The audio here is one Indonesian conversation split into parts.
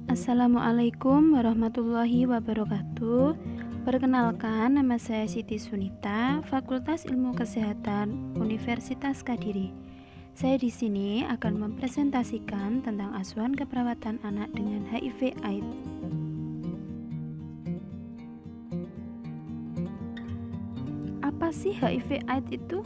Assalamualaikum warahmatullahi wabarakatuh. Perkenalkan, nama saya Siti Sunita, Fakultas Ilmu Kesehatan Universitas Kediri. Saya di sini akan mempresentasikan tentang asuhan keperawatan anak dengan HIV/AIDS. Apa sih HIV/AIDS itu?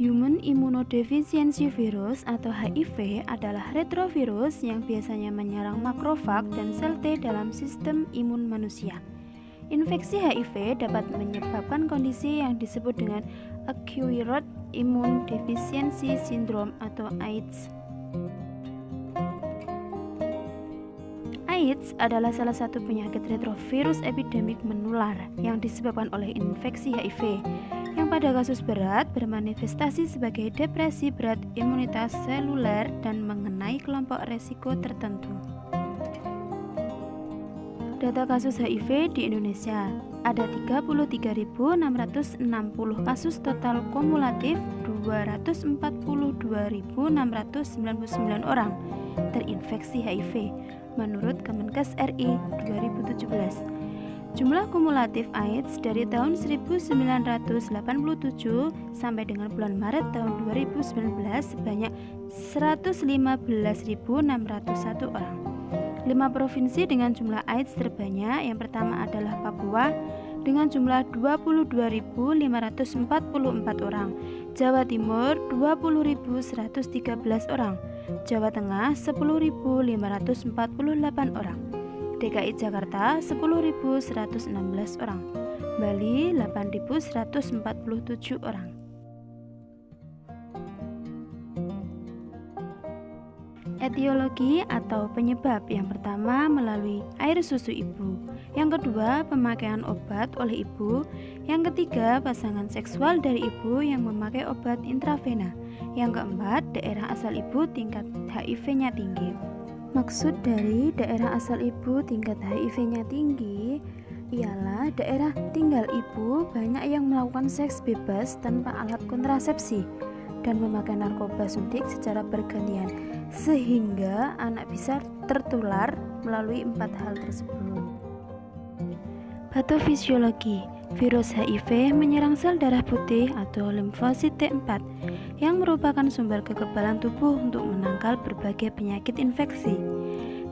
Human Immunodeficiency Virus atau HIV adalah retrovirus yang biasanya menyerang makrofag dan sel T dalam sistem imun manusia. Infeksi HIV dapat menyebabkan kondisi yang disebut dengan Acquired Immune Deficiency Syndrome atau AIDS. AIDS adalah salah satu penyakit retrovirus epidemik menular yang disebabkan oleh infeksi HIV, yang pada kasus berat bermanifestasi sebagai depresi berat imunitas seluler dan mengenai kelompok resiko tertentu. Data kasus HIV di Indonesia, ada 33.660 kasus total kumulatif 242.699 orang terinfeksi HIV menurut Kemenkes RI 2017. Jumlah kumulatif AIDS dari tahun 1987 sampai dengan bulan Maret tahun 2019 sebanyak 115.601 orang. 5 provinsi dengan jumlah AIDS terbanyak, yang pertama adalah Papua dengan jumlah 22.544 orang, Jawa Timur 20.113 orang, Jawa Tengah 10.548 orang, DKI Jakarta 10.116 orang, Bali 8.147 orang. Etiologi atau penyebab, yang pertama melalui air susu ibu, yang kedua pemakaian obat oleh ibu, yang ketiga pasangan seksual dari ibu yang memakai obat intravena, yang keempat daerah asal ibu tingkat HIV-nya tinggi. Maksud dari daerah asal ibu tingkat HIV-nya tinggi ialah daerah tinggal ibu banyak yang melakukan seks bebas tanpa alat kontrasepsi dan memakai narkoba suntik secara bergantian, sehingga anak bisa tertular melalui 4 hal tersebut. Patofisiologi, virus HIV menyerang sel darah putih atau limfosit T4 yang merupakan sumber kekebalan tubuh untuk menangkal berbagai penyakit infeksi.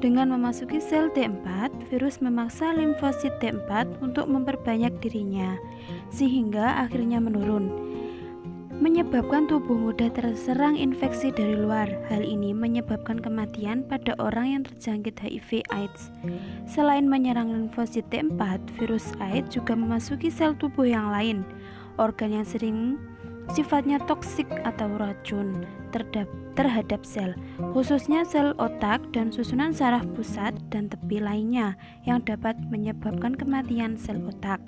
Dengan memasuki sel T4, virus memaksa limfosit T4 untuk memperbanyak dirinya, sehingga akhirnya menurun, menyebabkan tubuh mudah terserang infeksi dari luar. Hal ini menyebabkan kematian pada orang yang terjangkit HIV/AIDS. Selain menyerang limfosit T4, virus AIDS juga memasuki sel tubuh yang lain, organ yang sering sifatnya toksik atau racun terhadap sel, khususnya sel otak dan susunan saraf pusat dan tepi lainnya yang dapat menyebabkan kematian sel otak.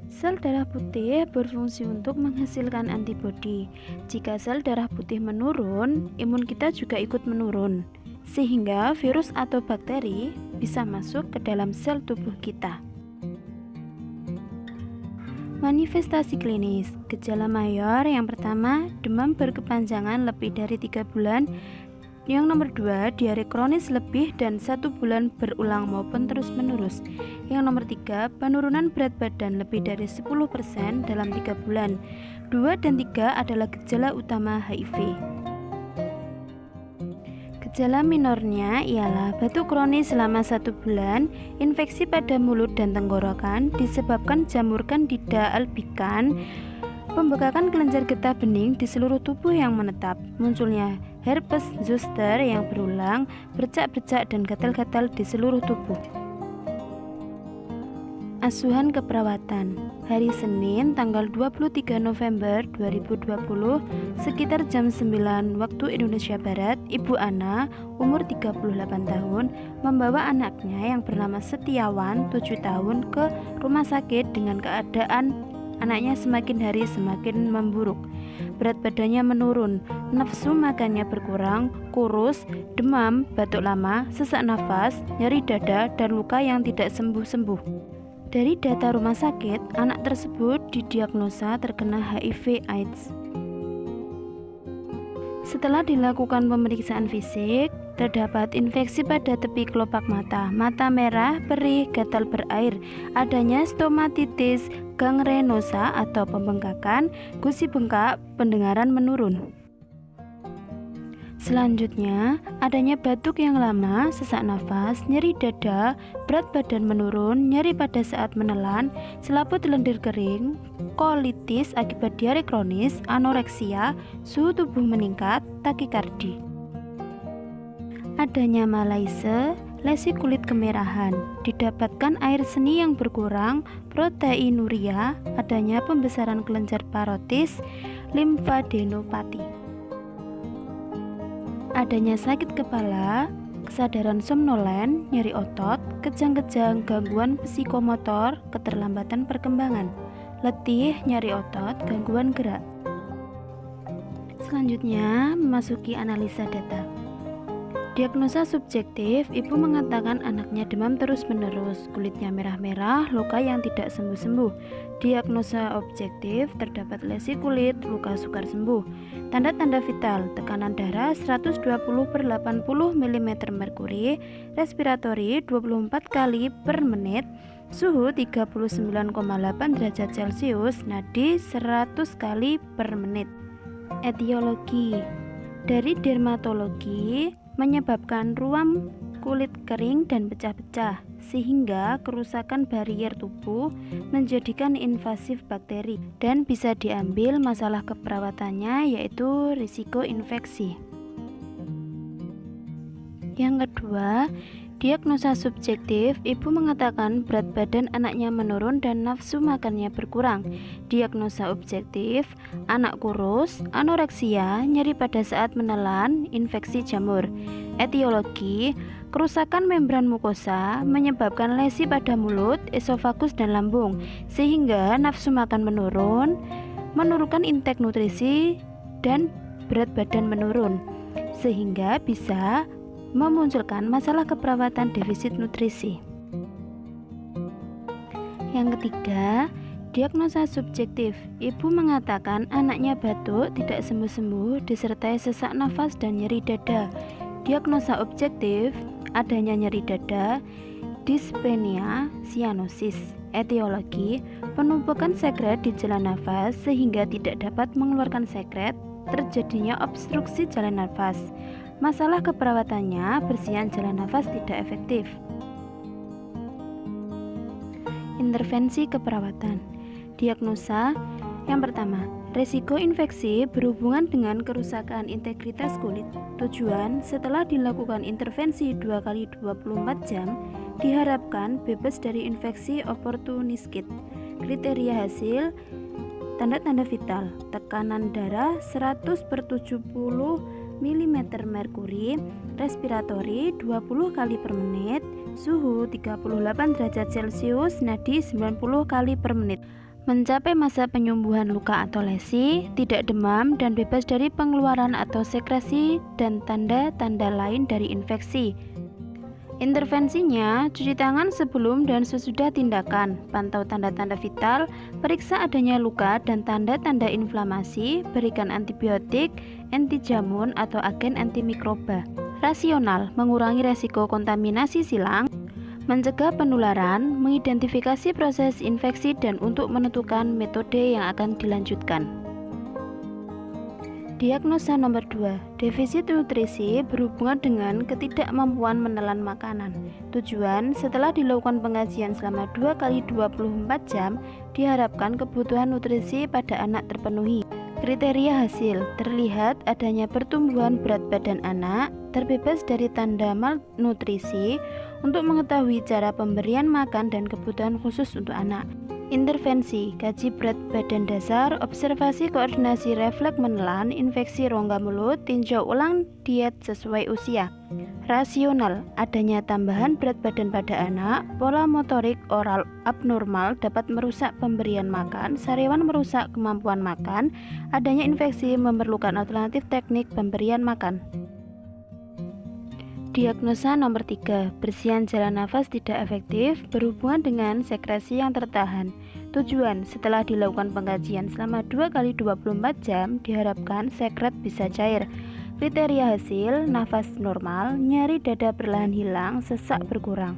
Sel darah putih berfungsi untuk menghasilkan antibodi. Jika sel darah putih menurun, imun kita juga ikut menurun, sehingga virus atau bakteri bisa masuk ke dalam sel tubuh kita. Manifestasi klinis, gejala mayor yang pertama, demam berkepanjangan lebih dari 3 bulan. Yang nomor 2, diare kronis lebih dan 1 bulan berulang maupun terus-menerus. Yang nomor 3, penurunan berat badan lebih dari 10% dalam 3 bulan. 2 dan 3 adalah gejala utama HIV. Gejala minornya ialah batuk kronis selama 1 bulan, infeksi pada mulut dan tenggorokan disebabkan jamur Candida albicans, pembekakan kelenjar getah bening di seluruh tubuh yang menetap, munculnya herpes zoster yang berulang, bercak-bercak dan gatal-gatal di seluruh tubuh. Asuhan keperawatan. Hari Senin tanggal 23 November 2020 sekitar jam 9 waktu Indonesia Barat, Ibu Ana umur 38 tahun membawa anaknya yang bernama Setiawan 7 tahun ke rumah sakit dengan keadaan anaknya semakin hari semakin memburuk. Berat badannya menurun, nafsu makannya berkurang, kurus, demam, batuk lama, sesak nafas, nyeri dada, dan luka yang tidak sembuh-sembuh. Dari data rumah sakit, anak tersebut didiagnosa terkena HIV/AIDS. Setelah dilakukan pemeriksaan fisik, terdapat infeksi pada tepi kelopak mata, mata merah, perih, gatal berair, adanya stomatitis gangrenosa atau pembengkakan, gusi bengkak, pendengaran menurun. Selanjutnya, adanya batuk yang lama, sesak nafas, nyeri dada, berat badan menurun, nyeri pada saat menelan, selaput lendir kering, kolitis akibat diare kronis, anoreksia, suhu tubuh meningkat, takikardi. Adanya malaise, lesi kulit kemerahan, didapatkan air seni yang berkurang, proteinuria, adanya pembesaran kelenjar parotis, limfadenopati. Adanya sakit kepala, kesadaran somnolen, nyeri otot, kejang-kejang, gangguan psikomotor, keterlambatan perkembangan, letih, nyeri otot, gangguan gerak. Selanjutnya, memasuki analisa data. Diagnosa subjektif, ibu mengatakan anaknya demam terus-menerus, kulitnya merah-merah, luka yang tidak sembuh-sembuh. Diagnosa objektif, terdapat lesi kulit, luka sukar sembuh. Tanda-tanda vital, tekanan darah 120/80 mm merkuri, respiratori 24 kali per menit, suhu 39,8 derajat Celcius, nadi 100 kali per menit. Etiologi dari dermatologi menyebabkan ruam kulit kering dan pecah-pecah sehingga kerusakan barrier tubuh menjadikan invasif bakteri dan bisa diambil masalah keperawatannya yaitu risiko infeksi. Yang kedua, diagnosa subjektif, ibu mengatakan berat badan anaknya menurun dan nafsu makannya berkurang. Diagnosa objektif, anak kurus, anoreksia, nyeri pada saat menelan, infeksi jamur. Etiologi, kerusakan membran mukosa menyebabkan lesi pada mulut, esofagus dan lambung, sehingga nafsu makan menurun, menurunkan intake nutrisi dan berat badan menurun, sehingga bisa memunculkan masalah keperawatan defisit nutrisi. Yang ketiga, diagnosa subjektif, ibu mengatakan anaknya batuk tidak sembuh-sembuh disertai sesak nafas dan nyeri dada. Diagnosa objektif, adanya nyeri dada, dyspnea, cyanosis. Etiologi, penumpukan sekret di jalan nafas sehingga tidak dapat mengeluarkan sekret, terjadinya obstruksi jalan nafas. Masalah keperawatannya, bersihan jalan nafas tidak efektif. Intervensi keperawatan. Diagnosa yang pertama, resiko infeksi berhubungan dengan kerusakan integritas kulit. Tujuan, setelah dilakukan intervensi 2 kali 24 jam, diharapkan bebas dari infeksi opportunistic. Kriteria hasil, tanda-tanda vital, tekanan darah 100/70 mm merkuri, respiratori 20 kali per menit, suhu 38 derajat Celcius, nadi 90 kali per menit. Mencapai masa penyembuhan luka atau lesi, tidak demam dan bebas dari pengeluaran atau sekresi dan tanda-tanda lain dari infeksi. Intervensinya, cuci tangan sebelum dan sesudah tindakan, pantau tanda-tanda vital, periksa adanya luka dan tanda-tanda inflamasi, berikan antibiotik, antijamun atau agen antimikroba. Rasional, mengurangi resiko kontaminasi silang, mencegah penularan, mengidentifikasi proses infeksi dan untuk menentukan metode yang akan dilanjutkan. Diagnosa nomor 2, defisit nutrisi berhubungan dengan ketidakmampuan menelan makanan. Tujuan, setelah dilakukan pengajian selama 2 kali 24 jam, diharapkan kebutuhan nutrisi pada anak terpenuhi. Kriteria hasil, terlihat adanya pertumbuhan berat badan anak, terbebas dari tanda malnutrisi, untuk mengetahui cara pemberian makan dan kebutuhan khusus untuk anak. Intervensi, kaji berat badan dasar, observasi koordinasi refleks menelan, infeksi rongga mulut, tinjau ulang diet sesuai usia. Rasional, adanya tambahan berat badan pada anak, pola motorik oral abnormal dapat merusak pemberian makan, sariawan merusak kemampuan makan, adanya infeksi memerlukan alternatif teknik pemberian makan. Diagnosa nomor 3, bersihan jalan nafas tidak efektif berhubungan dengan sekresi yang tertahan. Tujuan, setelah dilakukan pengkajian selama 2 kali 24 jam, diharapkan sekret bisa cair. Kriteria hasil: nafas normal, nyeri dada perlahan hilang, sesak berkurang.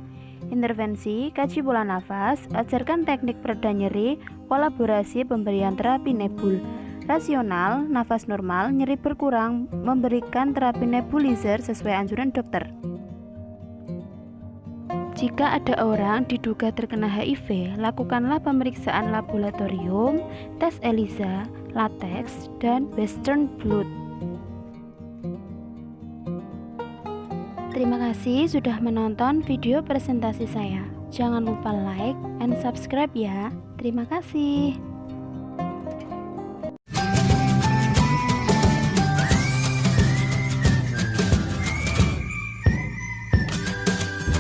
Intervensi: kaji pola nafas, ajarkan teknik pereda nyeri, kolaborasi pemberian terapi nebul. Rasional: nafas normal, nyeri berkurang, memberikan terapi nebulizer sesuai anjuran dokter. Jika ada orang diduga terkena HIV, lakukanlah pemeriksaan laboratorium, tes ELISA, latex, dan Western blot. Terima kasih sudah menonton video presentasi saya. Jangan lupa like and subscribe ya. Terima kasih.